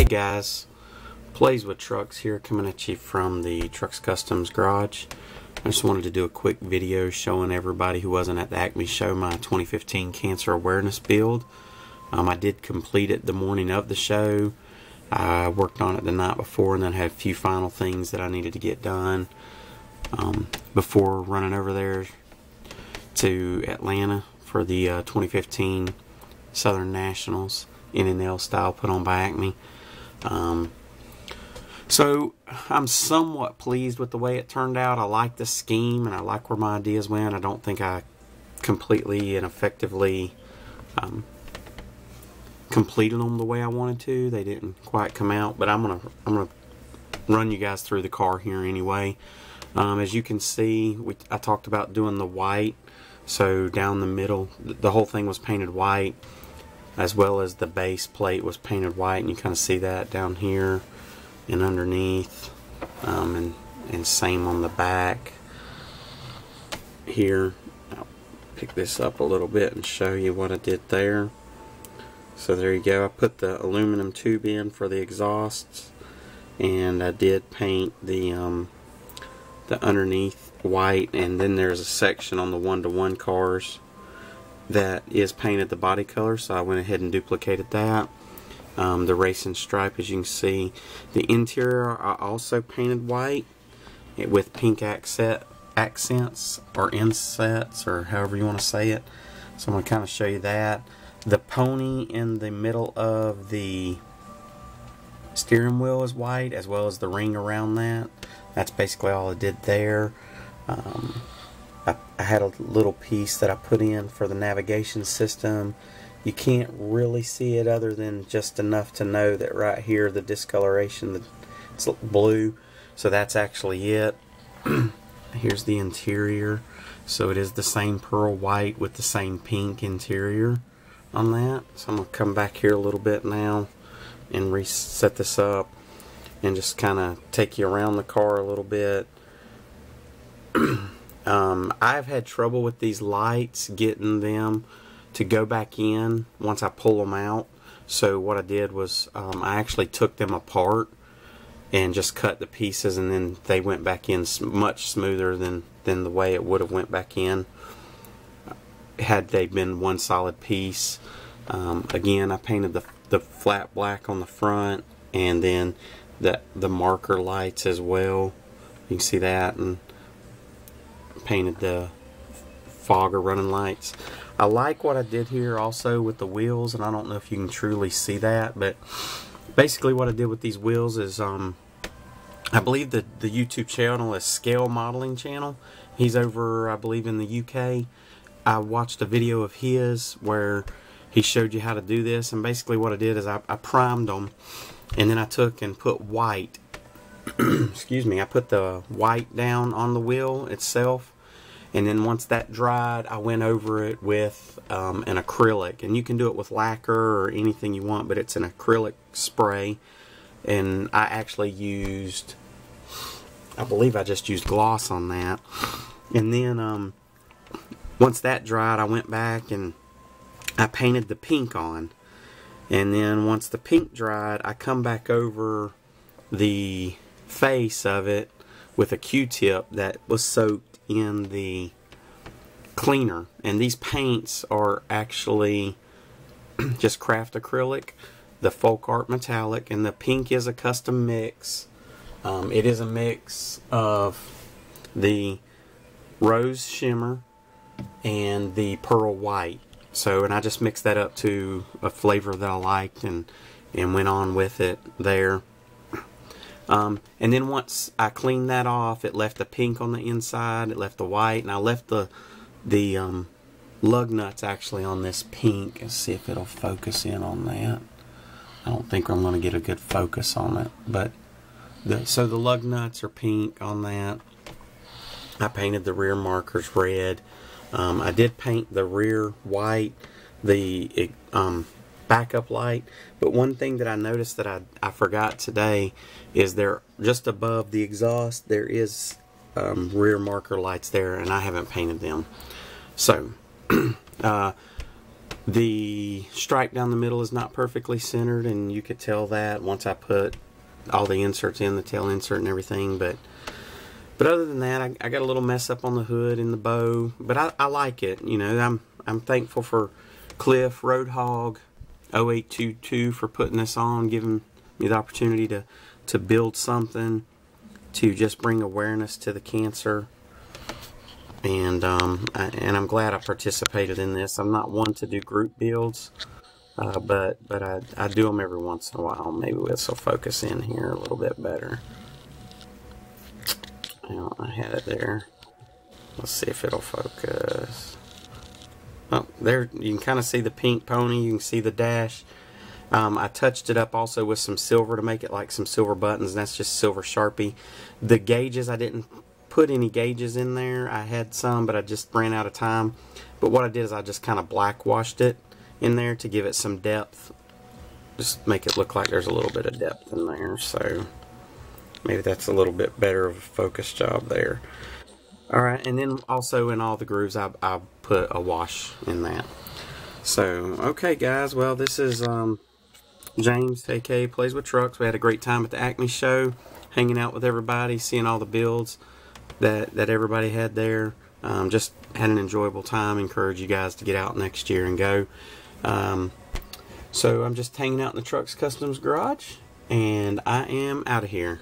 guys, Plays with Trucks here, coming at you from the Trucks Customs garage. I just wanted to do a quick video showing everybody who wasn't at the Acme show my 2015 cancer awareness build. I did complete it the morning of the show. I worked on it the night before and then had a few final things that I needed to get done before running over there to Atlanta for the 2015 Southern Nationals NNL style put on by Acme. So I'm somewhat pleased with the way it turned out. I like the scheme and I like where my ideas went. I don't think I completely and effectively completed them the way I wanted to. They didn't quite come out, but I'm gonna run you guys through the car here anyway. As you can see, I talked about doing the white, so down the middle the whole thing was painted white, as well as the base plate was painted white, and you kind of see that down here and underneath, and same on the back here. I'll pick this up a little bit and show you what I did there. So there you go. I put the aluminum tube in for the exhausts, and I did paint the underneath white, and then there's a section on the 1-to-1 cars that is painted the body color, so I went ahead and duplicated that. The racing stripe, as you can see. The interior I also painted white with pink accents or insets, or however you want to say it. So I'm going to kind of show you that. The pony in the middle of the steering wheel is white, as well as the ring around that. That's basically all I did there. I had a little piece that I put in for the navigation system. You can't really see it other than just enough to know that right here the discoloration, it's blue, so that's actually it. Here's the interior, so it is the same pearl white with the same pink interior on that. So I'm going to come back here a little bit now and reset this up and just kind of take you around the car a little bit. I've had trouble with these lights, getting them to go back in once I pull them out. So what I did was I actually took them apart and just cut the pieces, and then they went back in much smoother than the way it would have went back in had they been one solid piece. Again, I painted the flat black on the front, and then the marker lights as well. You can see that, and painted the fogger running lights. I like what I did here also with the wheels, and I don't know if you can truly see that, but basically what I did with these wheels is I believe the YouTube channel is Scale Modeling Channel. He's over, I believe, in the UK. I watched a video of his where he showed you how to do this, and basically what I did is I primed them, and then I took and put white excuse me, I put the white down on the wheel itself, and then once that dried, I went over it with an acrylic, and you can do it with lacquer or anything you want, but it's an acrylic spray. And I actually used, I believe I just used gloss on that. And then once that dried, I went back and I painted the pink on. And then once the pink dried, I come back over the face of it with a Q-tip that was soaked in the cleaner. And these paints are actually just Craft Acrylic, the Folk Art Metallic, and the pink is a custom mix. It is a mix of the Rose Shimmer and the Pearl White. So, and I just mixed that up to a flavor that I liked and went on with it there. And then once I cleaned that off, it left the pink on the inside, it left the white, and I left the lug nuts actually on this pink. Let's see if it'll focus in on that. I don't think I'm going to get a good focus on it, but so the lug nuts are pink on that. I painted the rear markers red. I did paint the rear white, the backup light, but one thing that I noticed that I forgot today is there, just above the exhaust, there is rear marker lights there, and I haven't painted them. So The stripe down the middle is not perfectly centered, and you could tell that once I put all the inserts in, the tail insert and everything. But other than that, I got a little mess up on the hood and the bow, but I like it. You know, I'm thankful for Cliff Roadhog0822 for putting this on, giving me the opportunity to build something to just bring awareness to the cancer. And I'm glad I participated in this. I'm not one to do group builds, but I do them every once in a while. Maybe this will focus in here a little bit better. Well, I had it there. Let's see if it'll focus. Oh, there you can kind of see the pink pony. You can see the dash. I touched it up also with some silver to make it like some silver buttons, and that's just silver Sharpie. The gauges, I didn't put any gauges in there. I had some, but I just ran out of time. But what I did is I just kind of black washed it in there to give it some depth. Just make it look like there's a little bit of depth in there. So maybe that's a little bit better of a focus job there. Alright, and then also in all the grooves I put a wash in that. So, okay guys, well this is James, aka Plays with Trucks. We had a great time at the Acme show, hanging out with everybody, seeing all the builds that everybody had there. Just had an enjoyable time. Encourage you guys to get out next year and go. So I'm just hanging out in the Trucks Customs garage, and I am out of here.